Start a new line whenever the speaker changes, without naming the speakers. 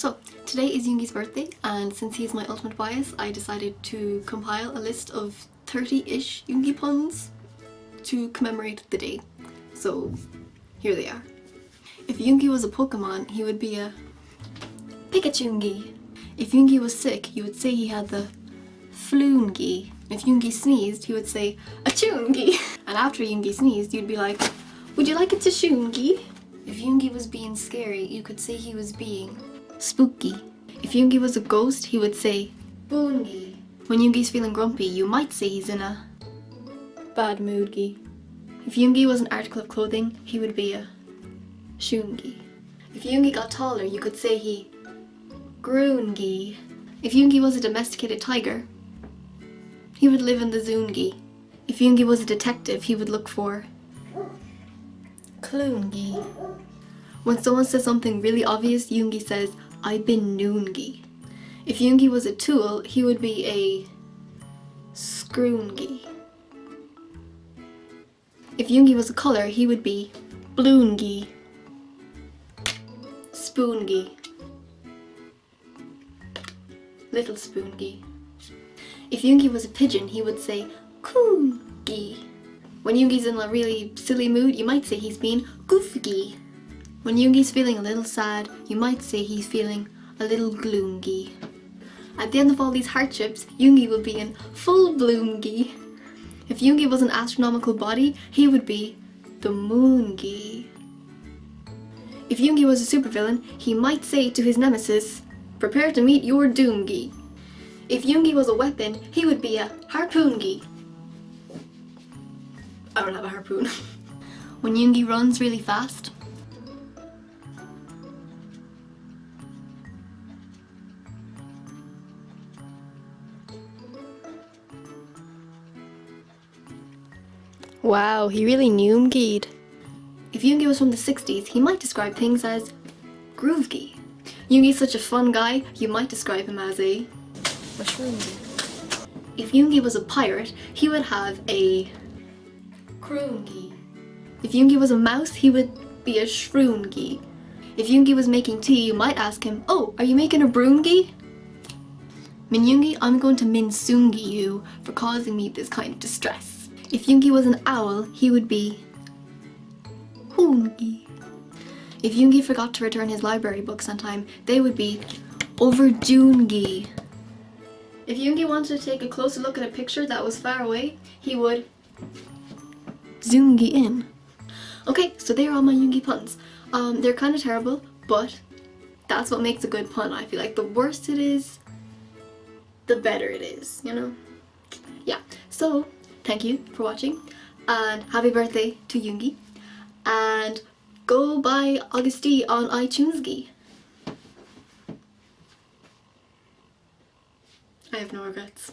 So, today is Yoongi's birthday, and since he's my ultimate bias, I decided to compile a list of 30-ish Yoongi puns to commemorate the day. So, here they are. If Yoongi was a Pokemon, he would be a Pikachu-ngi. If Yoongi was sick, you would say he had the flu-ngi. If Yoongi sneezed, he would say achoo-ngi. And after Yoongi sneezed, you'd be like, would you like a tissue-ngi? If Yoongi was being scary, you could say he was being spooky. If Yoongi was a ghost, he would say boongi. When Yoongi's feeling grumpy, you might say he's in a bad mood-gi. If Yoongi was an article of clothing, he would be a shoongi. If Yoongi got taller, you could say he grew-ngi. If Yoongi was a domesticated tiger, he would live in the zoongi. If Yoongi was a detective, he would look for clue-ngi. When someone says something really obvious, Yoongi says, I've been noongi. If Yoongi was a tool, he would be a screw-ngi. If Yoongi was a colour, he would be blue-ngi, spoon-ngi, little spoon-ngi. If Yoongi was a pigeon, he would say coon-ngi. When Yoongi's in a really silly mood, you might say he's being goofy. When Yoongi's feeling a little sad, you might say he's feeling a little gloom-gi. At the end of all these hardships, Yoongi will be in full bloom-gi. If Yoongi was an astronomical body, he would be the moon-gi. If Yoongi was a supervillain, he might say to his nemesis, prepare to meet your doom-gi. If Yoongi was a weapon, he would be a harpoon-gi. I don't have a harpoon. When Yoongi runs really fast, wow, he really noom-gied. If Yoongi was from the 60s, he might describe things as groove-gi. Yoongi's such a fun guy, you might describe him as a mushroom-gi. If Yoongi was a pirate, he would have a croon-gi. If Yoongi was a mouse, he would be a shroon-gi. If Yoongi was making tea, you might ask him, oh, are you making a broon-gi? Min Yoongi, I'm going to min soon-gi you for causing me this kind of distress. If Yoongi was an owl, he would be hoon-gi. If Yoongi forgot to return his library books on time, they would be overdue-gi. If Yoongi wanted to take a closer look at a picture that was far away, he would zoom-gi in. Okay, so they are all my Yoongi puns. They're kind of terrible, but that's what makes a good pun. I feel like the worse it is, the better it is, you know? Yeah, so thank you for watching, and happy birthday to Yoongi, and go buy Augusti on iTunes-gi. I have no regrets.